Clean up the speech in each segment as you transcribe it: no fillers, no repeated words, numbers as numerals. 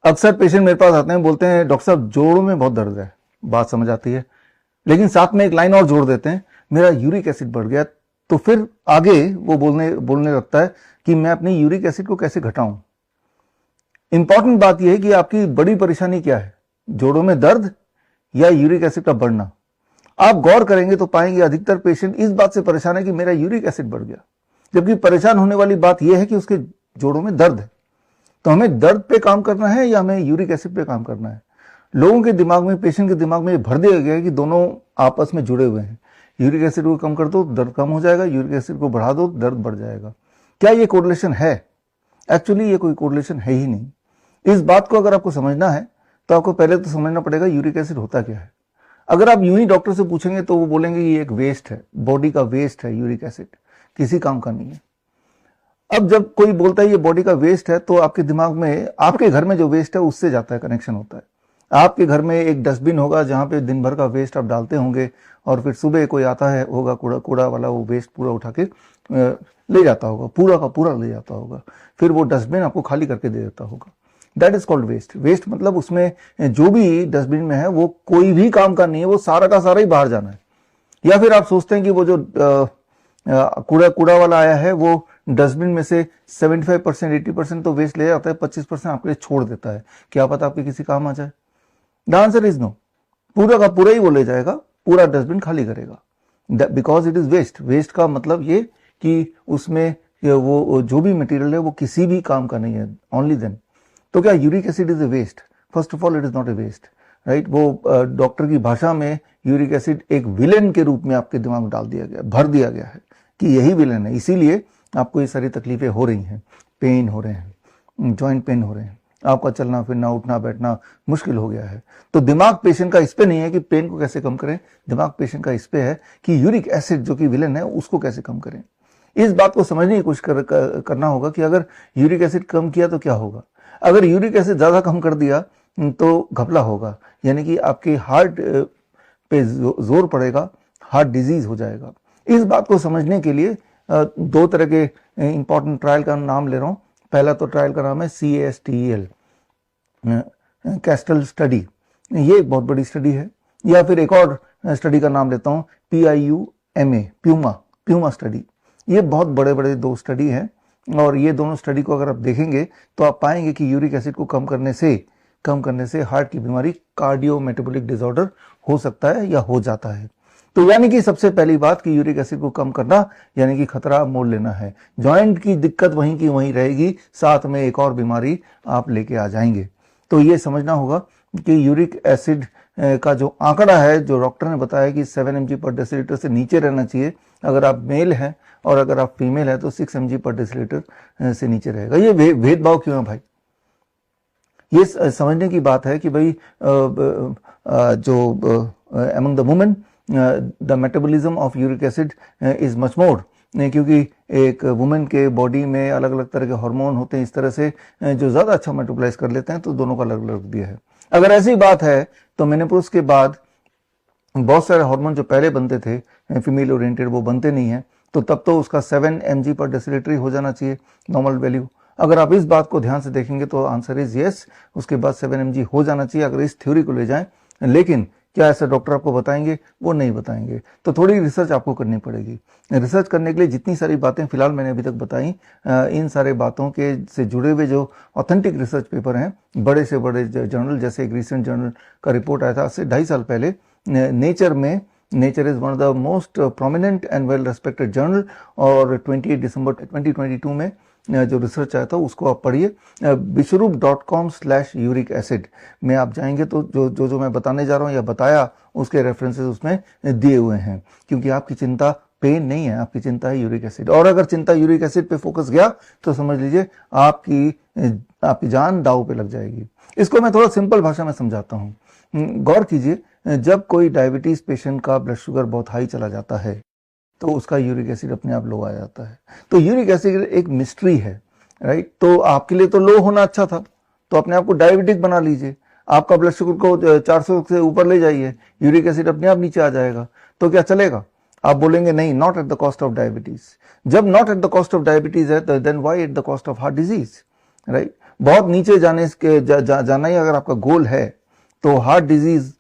अक्सर पेशेंट मेरे पास आते हैं, बोलते हैं डॉक्टर साहब जोड़ों में बहुत दर्द है, बात समझ आती है, लेकिन साथ में एक लाइन और जोड़ देते हैं, मेरा यूरिक एसिड बढ़ गया। तो फिर आगे वो बोलने बोलने लगता है कि मैं अपनी यूरिक एसिड को कैसे घटाऊं। इंपॉर्टेंट बात यह है कि आपकी बड़ी परेशानी क्या है, जोड़ों में दर्द या यूरिक एसिड का बढ़ना। आप गौर करेंगे तो पाएंगे अधिकतर पेशेंट इस बात से परेशान है कि मेरा यूरिक एसिड बढ़ गया, जबकि परेशान होने वाली बात यह है कि उसके जोड़ों में दर्द है। तो हमें दर्द पे काम करना है या हमें यूरिक एसिड पे काम करना है? लोगों के दिमाग में, पेशेंट के दिमाग में भर दिया गया है कि दोनों आपस में जुड़े हुए हैं। यूरिक एसिड को कम कर दो दर्द कम हो जाएगा, यूरिक एसिड को बढ़ा दो दर्द बढ़ जाएगा। क्या ये कोरिलेशन है? एक्चुअली ये कोई कोरिलेशन है ही नहीं। इस बात को अगर आपको समझना है तो आपको पहले तो समझना पड़ेगा यूरिक एसिड होता क्या है। अगर आप यूं ही डॉक्टर से पूछेंगे तो वो बोलेंगे ये एक वेस्ट है, बॉडी का वेस्ट है, यूरिक एसिड किसी काम का नहीं है। अब जब कोई बोलता है ये बॉडी का वेस्ट है, तो आपके दिमाग में आपके घर में जो वेस्ट है उससे जाता है, कनेक्शन होता है। आपके घर में एक डस्टबिन होगा जहां पे दिन भर का वेस्ट आप डालते होंगे, और फिर सुबह कोई आता है होगा कूड़ा वाला, वो वेस्ट पूरा उठा के ले जाता होगा, पूरा का पूरा ले जाता होगा, फिर वो डस्टबिन आपको खाली करके दे देता होगा। That is called waste. Waste मतलब उसमें जो भी डस्टबिन में है वो कोई भी काम का नहीं है, वो सारा का सारा ही बाहर जाना है। या फिर आप सोचते हैं कि वो जो कूड़ा वाला आया है वो डस्टबिन में से 75% 80% तो वेस्ट ले जाता है, 25% आपके लिए छोड़ देता है, क्या पता आपके किसी काम आ जाए। द आंसर इज नो, पूरा का पूरा ही वो ले जाएगा, पूरा डस्टबिन खाली करेगा, because it is waste. Waste का मतलब ये कि उसमें वो जो भी मटेरियल है वो किसी भी काम का नहीं है, ओनली देन। तो क्या uric acid is a waste? First of all it is not a waste, right. वो डॉक्टर की भाषा में यूरिक एसिड एक विलेन के रूप में आपके दिमाग में डाल दिया गया, भर दिया गया है कि यही विलेन है, इसीलिए आपको ये सारी तकलीफें हो रही हैं, पेन हो रहे हैं, जॉइंट पेन हो रहे हैं, आपका चलना फिरना उठना बैठना मुश्किल हो गया है। तो दिमाग पेशेंट का इस पे नहीं है कि पेन को कैसे कम करें, दिमाग पेशेंट का इस पे है कि यूरिक एसिड जो कि विलेन है उसको कैसे कम करें। इस बात को समझने की कोशिश करना होगा कि अगर यूरिक एसिड कम किया तो क्या होगा। अगर यूरिक एसिड ज्यादा कम कर दिया तो घपला होगा, यानी कि आपके हार्ट पे जोर पड़ेगा, हार्ट डिजीज हो जाएगा। इस बात को समझने के लिए दो तरह के इंपॉर्टेंट ट्रायल का नाम ले रहा हूं। पहला तो ट्रायल का नाम है CASTEL, कैस्टल स्टडी, ये एक बहुत बड़ी स्टडी है। या फिर एक और स्टडी का नाम लेता हूं PIUMA, प्यूमा स्टडी। ये बहुत बड़े बड़े दो स्टडी हैं, और ये दोनों स्टडी को अगर आप देखेंगे तो आप पाएंगे कि यूरिक एसिड को कम करने से हार्ट की बीमारी, कार्डियो मेटाबॉलिक डिसऑर्डर हो सकता है या हो जाता है। तो यानी कि सबसे पहली बात कि यूरिक एसिड को कम करना यानी कि खतरा मोल लेना है। जॉइंट की दिक्कत वहीं की वहीं रहेगी, साथ में एक और बीमारी आप लेके आ जाएंगे। तो ये समझना होगा कि यूरिक एसिड का जो आंकड़ा है, जो डॉक्टर ने बताया कि 7 mg/dl से नीचे रहना चाहिए अगर आप मेल हैं, और अगर आप फीमेल हैं तो 6 mg/dl से नीचे रहेगा। ये भेदभाव क्यों है भाई? ये समझने की बात है कि भाई जो among the women the metabolism of uric acid is much more, क्योंकि एक वुमेन के बॉडी में अलग अलग तरह के हार्मोन होते हैं, इस तरह से जो ज्यादा अच्छा मेटाबोलाइज कर लेते हैं, तो दोनों का अलग अलग दिया है। अगर ऐसी बात है तो मेनोपॉज के बाद बहुत सारे हार्मोन जो पहले बनते थे फीमेल ओरिएंटेड, वो बनते नहीं है, तो तब तो उसका 7 mg/dl हो जाना चाहिए नॉर्मल वैल्यू। अगर आप इस बात को ध्यान से देखेंगे तो आंसर इज यस, उसके बाद 7 mg हो जाना चाहिए अगर इस थ्योरी को ले जाएं। लेकिन क्या ऐसा डॉक्टर आपको बताएंगे? वो नहीं बताएंगे। तो थोड़ी रिसर्च आपको करनी पड़ेगी। रिसर्च करने के लिए जितनी सारी बातें फिलहाल मैंने अभी तक बताई, इन सारे बातों के से जुड़े हुए जो ऑथेंटिक रिसर्च पेपर हैं, बड़े से बड़े जर्नल, जैसे एक रिसेंट जर्नल का रिपोर्ट आया था आज से 2.5 साल पहले नेचर में। Nature is one of the most prominent and well respected journal, और 28 दिसंबर 2022 में जो रिसर्च आया था उसको आप पढ़िए। विश्वरूप.com/यूरिक एसिड में आप जाएंगे तो जो मैं बताने जा रहा हूँ या बताया उसके रेफरेंसेस उसमें दिए हुए हैं, क्योंकि आपकी चिंता पेन नहीं है, आपकी चिंता है यूरिक एसिड। और अगर चिंता यूरिक एसिड पे फोकस गया तो समझ लीजिए आपकी जान दांव पे लग जाएगी। इसको मैं थोड़ा सिंपल भाषा में समझाता हूँ। गौर कीजिए, जब कोई डायबिटीज पेशेंट का ब्लड शुगर बहुत हाई चला जाता है तो उसका यूरिक एसिड अपने आप लो आ जाता है। तो यूरिक एसिड एक मिस्ट्री है, राइट। तो आपके लिए तो लो होना अच्छा था, तो अपने आप को डायबिटिक बना लीजिए, आपका ब्लड शुगर को 400 से ऊपर ले जाइए, यूरिक एसिड अपने आप नीचे आ जाएगा। तो क्या चलेगा? आप बोलेंगे नहीं, not at the cost of diabetes. जब not at the cost of diabetes है तो then why at the cost of heart disease, right. बहुत नीचे जाने के जाना ही अगर आपका गोल है तो हार्ट डिजीज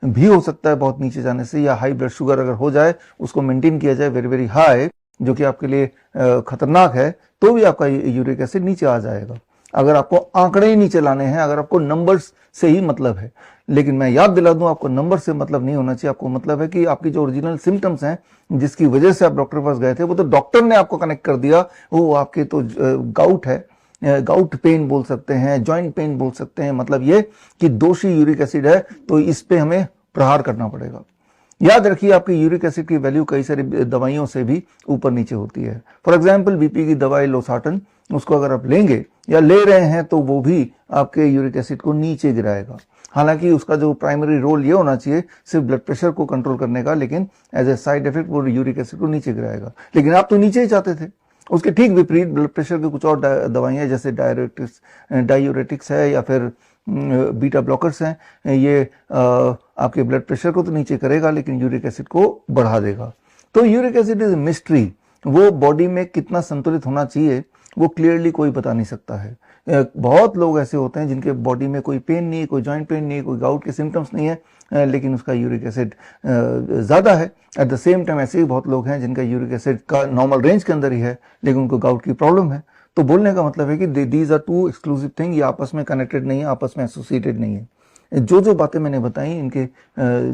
भी हो सकता है बहुत नीचे जाने से, या हाई ब्लड शुगर अगर हो जाए, उसको मेंटेन किया जाए वेरी वेरी हाई, जो कि आपके लिए खतरनाक है, तो भी आपका यूरिक एसिड नीचे आ जाएगा। अगर आपको आंकड़े ही नीचे लाने हैं, अगर आपको नंबर्स से ही मतलब है। लेकिन मैं याद दिला दूं, आपको नंबर से मतलब नहीं होना चाहिए। आपको मतलब है कि आपकी जो ओरिजिनल सिम्टम्स हैं, जिसकी वजह से आप डॉक्टर के पास गए थे, वो तो डॉक्टर ने आपको कनेक्ट कर दिया, वो आपके तो गाउट है, गाउट पेन बोल सकते हैं, जॉइंट पेन बोल सकते हैं। मतलब ये कि दोषी यूरिक एसिड है, तो इस पे हमें प्रहार करना पड़ेगा। याद रखिए, आपकी यूरिक एसिड की वैल्यू कई सारी दवाइयों से भी ऊपर नीचे होती है। फॉर एग्जांपल बीपी की दवाई लोसार्टन, उसको अगर आप लेंगे या ले रहे हैं तो वो भी आपके यूरिक एसिड को नीचे गिराएगा। हालांकि उसका जो प्राइमरी रोल ये होना चाहिए सिर्फ ब्लड प्रेशर को कंट्रोल करने का, लेकिन एज ए साइड इफेक्ट वो यूरिक एसिड को नीचे गिराएगा। लेकिन आप तो नीचे ही चाहते थे। उसके ठीक विपरीत ब्लड प्रेशर के कुछ और दवाइयां, जैसे डायूरेटिक्स है या फिर बीटा ब्लॉकर्स हैं, ये आपके ब्लड प्रेशर को तो नीचे करेगा लेकिन यूरिक एसिड को बढ़ा देगा। तो यूरिक एसिड इज मिस्ट्री। वो बॉडी में कितना संतुलित होना चाहिए वो क्लियरली कोई बता नहीं सकता है। बहुत लोग ऐसे होते हैं जिनके बॉडी में कोई पेन नहीं है, कोई जॉइंट पेन नहीं है, कोई गाउट के सिम्टम्स नहीं है, लेकिन उसका यूरिक एसिड ज़्यादा है। एट द सेम टाइम ऐसे ही बहुत लोग हैं जिनका यूरिक एसिड का नॉर्मल रेंज के अंदर ही है, लेकिन उनको गाउट की प्रॉब्लम है। तो बोलने का मतलब है कि these are two exclusive thing, ये आपस में कनेक्टेड नहीं है, आपस में एसोसिएटेड नहीं है। जो जो बातें मैंने बताई, इनके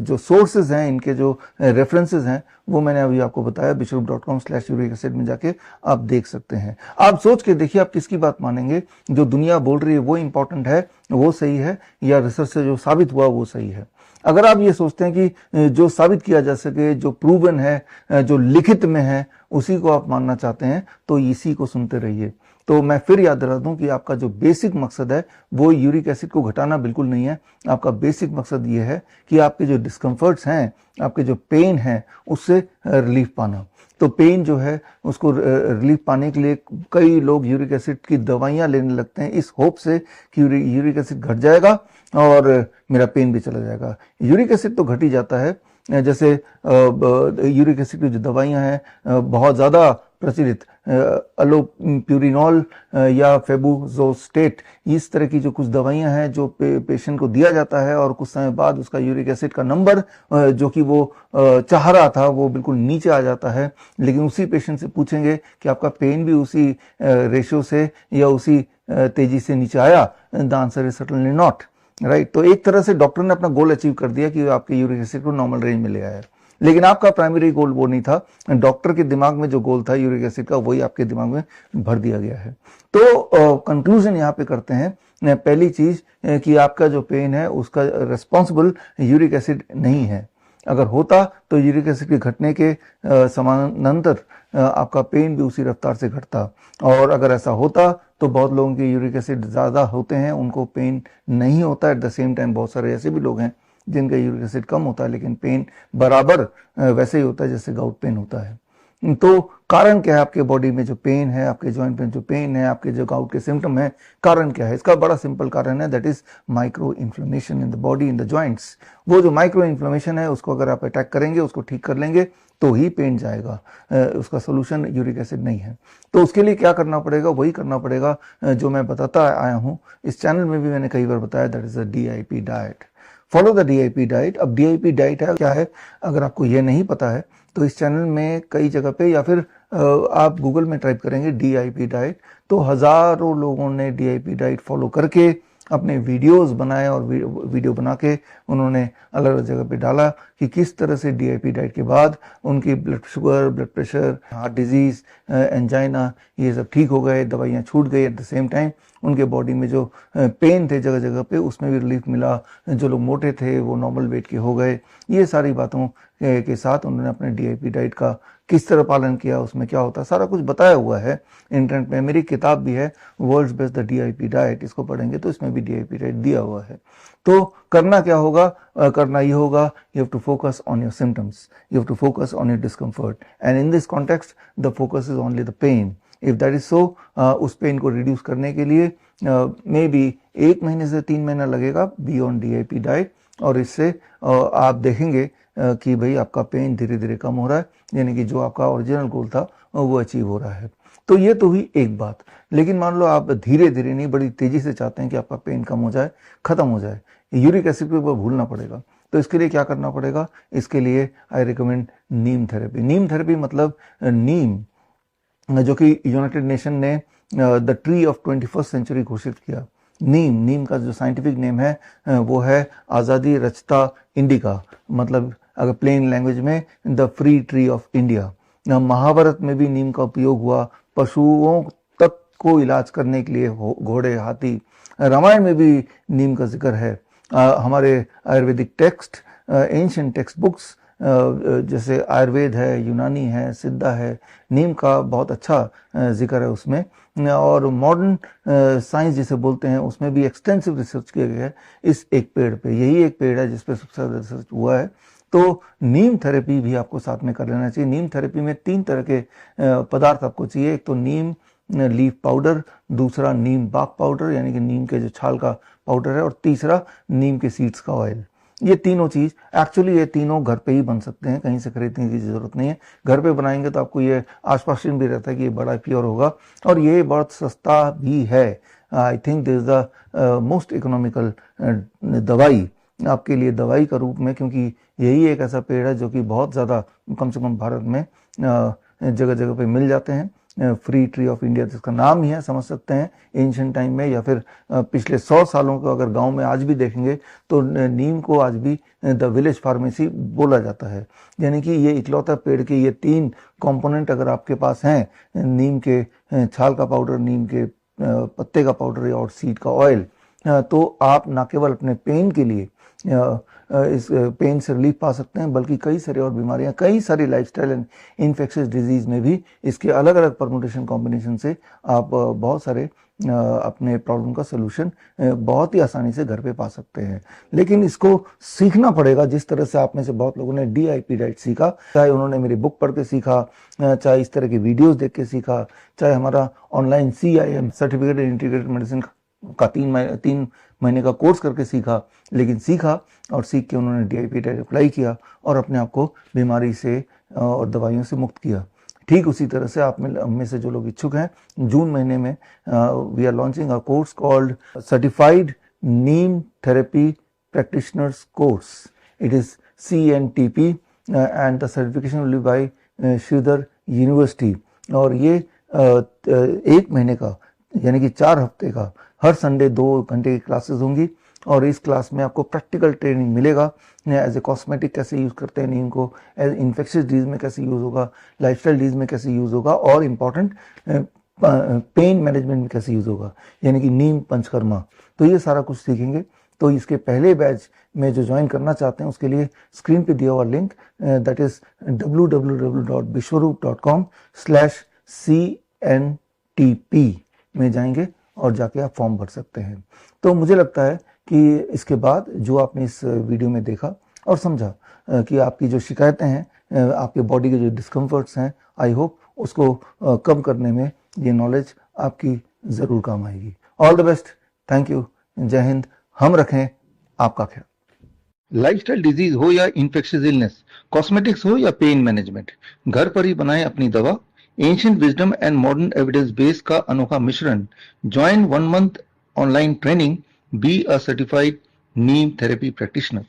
जो सोर्सेज हैं, इनके जो रेफरेंसेज हैं, वो मैंने अभी आपको बताया। bishop.com/uric acid में जाके आप देख सकते हैं। आप सोच के देखिए आप किसकी बात मानेंगे। जो दुनिया बोल रही है वो इंपॉर्टेंट है, वो सही है, या रिसर्च से जो साबित हुआ वो सही है। अगर आप ये सोचते हैं कि जो साबित किया जा सके, जो प्रूवन है, जो लिखित में है, उसी को आप मानना चाहते हैं, तो इसी को सुनते रहिए। तो मैं फिर याद दिला दूं कि आपका जो बेसिक मकसद है वो यूरिक एसिड को घटाना बिल्कुल नहीं है। आपका बेसिक मकसद ये है कि आपके जो डिस्कम्फर्ट्स हैं, आपके जो पेन है, उससे रिलीफ पाना। तो पेन जो है उसको रिलीफ पाने के लिए कई लोग यूरिक एसिड की दवाइयां लेने लगते हैं, इस होप से कि यूरिक एसिड घट जाएगा और मेरा पेन भी चला जाएगा। यूरिक एसिड तो घट ही जाता है। जैसे यूरिक एसिड की जो दवाइयां हैं बहुत ज़्यादा प्रचलित, अलोप्यूरिनॉल या फेबुजोस्टेट, इस तरह की जो कुछ दवाइयां हैं जो पेशेंट को दिया जाता है, और कुछ समय बाद उसका यूरिक एसिड का नंबर जो कि वो चाह रहा था वो बिल्कुल नीचे आ जाता है। लेकिन उसी पेशेंट से पूछेंगे कि आपका पेन भी उसी रेशियो से या उसी तेजी से नीचे आया, the answer is certainly not, right. तो एक तरह से डॉक्टर ने अपना गोल अचीव कर दिया कि आपके यूरिक एसिड को नॉर्मल रेंज में ले आया, लेकिन आपका प्राइमरी गोल वो नहीं था। डॉक्टर के दिमाग में जो गोल था यूरिक एसिड का, वही आपके दिमाग में भर दिया गया है। तो कंक्लूजन यहाँ पे करते हैं। पहली चीज कि आपका जो पेन है उसका रिस्पॉन्सिबल यूरिक एसिड नहीं है। अगर होता तो यूरिक एसिड के घटने के समानांतर आपका पेन भी उसी रफ्तार से घटता, और अगर ऐसा होता तो बहुत लोगों के यूरिक एसिड ज़्यादा होते हैं, उनको पेन नहीं होता। एट द सेम टाइम बहुत सारे ऐसे भी लोग हैं जिनका यूरिक एसिड कम होता है लेकिन पेन बराबर वैसे ही होता है जैसे गाउट पेन होता है। तो कारण क्या है आपके बॉडी में जो पेन है, आपके जॉइंट में जो पेन है, आपके जो गाउट के सिम्टम है, कारण क्या है? इसका बड़ा सिंपल कारण है, that is micro inflammation in the body, in the joints. वो जो माइक्रो इन्फ्लेमेशन है उसको अगर आप अटैक करेंगे, उसको ठीक कर लेंगे तो ही पेन जाएगा। उसका सोल्यूशन यूरिक एसिड नहीं है। तो उसके लिए क्या करना पड़ेगा? वही करना पड़ेगा जो मैं बताता आया हूँ, इस चैनल में भी मैंने कई बार बताया, that is a DIP diet. Follow the DIP diet. अब DIP डाइट है क्या है, अगर आपको ये नहीं पता है तो इस चैनल में कई जगह पे, या फिर आप गूगल में टाइप करेंगे DIP डाइट, तो हजारों लोगों ने DIP डाइट फॉलो करके अपने वीडियोस बनाए, और वीडियो बना के उन्होंने अलग अलग जगह पे डाला कि किस तरह से DIP डाइट के बाद उनकी blood sugar, blood pressure, heart disease, angina, ये सब ठीक हो गए, दवाइयाँ छूट गई। एट द सेम टाइम उनके बॉडी में जो पेन थे जगह जगह पे, उसमें भी रिलीफ मिला। जो लोग मोटे थे वो नॉर्मल वेट के हो गए। ये सारी बातों के साथ उन्होंने अपने DIP डाइट का किस तरह पालन किया, उसमें क्या होता है, सारा कुछ बताया हुआ है इंटरनेट में। मेरी किताब भी है, world's best the DIP diet, इसको पढ़ेंगे तो इसमें भी DIP डाइट दिया हुआ है। तो करना क्या होगा? करना ये होगा, you have to focus on your symptoms, you have to focus on your discomfort, and in this context the focus is only the pain. If that is so, उस पेन को रिड्यूस करने के लिए मे बी 1 महीने से 3 महीना लगेगा, be on DIP diet, और इससे आप देखेंगे कि भाई आपका पेन धीरे धीरे कम हो रहा है, यानी कि जो आपका ओरिजिनल गोल था वो अचीव हो रहा है। तो ये तो हुई एक बात। लेकिन मान लो आप धीरे धीरे नहीं, बड़ी तेजी से चाहते हैं कि आपका पेन कम हो जाए, खत्म हो जाए, यूरिक एसिड के ऊपर भूलना पड़ेगा। तो इसके लिए क्या करना पड़ेगा? इसके लिए I recommend neem therapy. Neem therapy मतलब नीम, जो कि यूनाइटेड नेशन ने the tree of 21st century घोषित किया। नीम का जो साइंटिफिक नेम है वो है आज़ादी रचता इंडिका, मतलब अगर प्लेन लैंग्वेज में the free tree of India. Mahabharata में भी नीम का उपयोग हुआ पशुओं तक को इलाज करने के लिए, घोड़े, हाथी। रामायण में भी नीम का जिक्र है। हमारे Ayurvedic text, ancient text books जैसे आयुर्वेद है, यूनानी है, सिद्धा है, नीम का बहुत अच्छा जिक्र है उसमें। और मॉडर्न साइंस जिसे बोलते हैं उसमें भी एक्सटेंसिव रिसर्च किया गया है इस एक पेड़ पे। यही एक पेड़ है जिस पे सबसे ज़्यादा रिसर्च हुआ है। तो नीम थेरेपी भी आपको साथ में कर लेना चाहिए। नीम थेरेपी में 3 तरह के पदार्थ आपको चाहिए। एक तो नीम लीफ पाउडर, दूसरा नीम बाक पाउडर यानी कि नीम के जो छाल का पाउडर है, और तीसरा नीम के सीड्स का ऑयल। ये तीनों चीज़ एक्चुअली, ये तीनों घर पे ही बन सकते हैं, कहीं से खरीदने की ज़रूरत नहीं है। घर पे बनाएंगे तो आपको ये आश्वासन भी रहता है कि ये बड़ा प्योर होगा, और ये बहुत सस्ता भी है। I think this is the most economical दवाई आपके लिए, दवाई का रूप में, क्योंकि यही एक ऐसा पेड़ है जो कि बहुत ज़्यादा, कम से कम भारत में जगह जगह पे मिल जाते हैं। फ्री ट्री ऑफ इंडिया जिसका नाम ही है, समझ सकते हैं एंशिएंट टाइम में या फिर पिछले 100 सालों को अगर गांव में आज भी देखेंगे तो नीम को आज भी द विलेज फार्मेसी बोला जाता है। यानी कि ये इकलौता पेड़ के ये 3 कंपोनेंट अगर आपके पास हैं, नीम के छाल का पाउडर, नीम के पत्ते का पाउडर और सीड का ऑयल, तो आप ना केवल अपने पेन के लिए इस पेन से रिलीफ पा सकते हैं, बल्कि कई सारी और बीमारियां, कई सारी लाइफस्टाइल एंड इन्फेक्शियस डिजीज में भी इसके अलग अलग परमुटेशन कॉम्बिनेशन से आप बहुत सारे अपने प्रॉब्लम का सोल्यूशन बहुत ही आसानी से घर पे पा सकते हैं। लेकिन इसको सीखना पड़ेगा, जिस तरह से आप में से बहुत लोगों ने DIP डाइट सीखा, चाहे उन्होंने मेरी बुक पढ़ के सीखा, चाहे इस तरह की वीडियोस देख के सीखा, चाहे हमारा online CIM certificate integrated medicine का 3 महीने का कोर्स करके सीखा। लेकिन सीखा और सीख के उन्होंने DIP डाइट अप्लाई किया और अपने आप को बीमारी से और दवाइयों से मुक्त किया। ठीक उसी तरह से आप में से जो लोग इच्छुक हैं, जून महीने में we are launching a course called certified neem therapy practitioners course. It is CNTP and the certification will be by Shridhar university. और ये 1 महीने का यानी कि 4 हफ्ते का हर संडे 2 घंटे की क्लासेस होंगी, और इस क्लास में आपको प्रैक्टिकल ट्रेनिंग मिलेगा। एज ए कॉस्मेटिक कैसे यूज़ करते हैं नीम को, एज इन्फेक्शियस डिजीज में कैसे यूज़ होगा, लाइफस्टाइल डिजीज में कैसे यूज़ होगा, और इम्पॉर्टेंट पेन मैनेजमेंट में कैसे यूज़ होगा, यानी कि नीम पंचकर्मा। तो ये सारा कुछ सीखेंगे। तो इसके पहले बैच में जो ज्वाइन करना चाहते हैं उसके लिए स्क्रीन पे दिया हुआ लिंक, दैट इज www.bishwaroop.com/CNTP में जाएंगे और जाके आप फॉर्म भर सकते हैं। तो मुझे लगता है कि इसके बाद जो आपने इस वीडियो में देखा और समझा कि आपकी जो शिकायतें हैं, आपके बॉडी के जो डिस्कम्फर्ट्स हैं, आई होप उसको कम करने में ये नॉलेज आपकी ज़रूर काम आएगी। All the best, thank you, जय हिंद। हम रखें आपका ख्याल। लाइफस्टाइल डिजीज हो या इन्फेक्शियस इलनेस, कॉस्मेटिक्स हो या पेन मैनेजमेंट, घर पर ही बनाएं अपनी दवा। Ancient wisdom and modern evidence base का अनोखा मिश्रण। Join 1 month online training, be a certified neem therapy practitioner.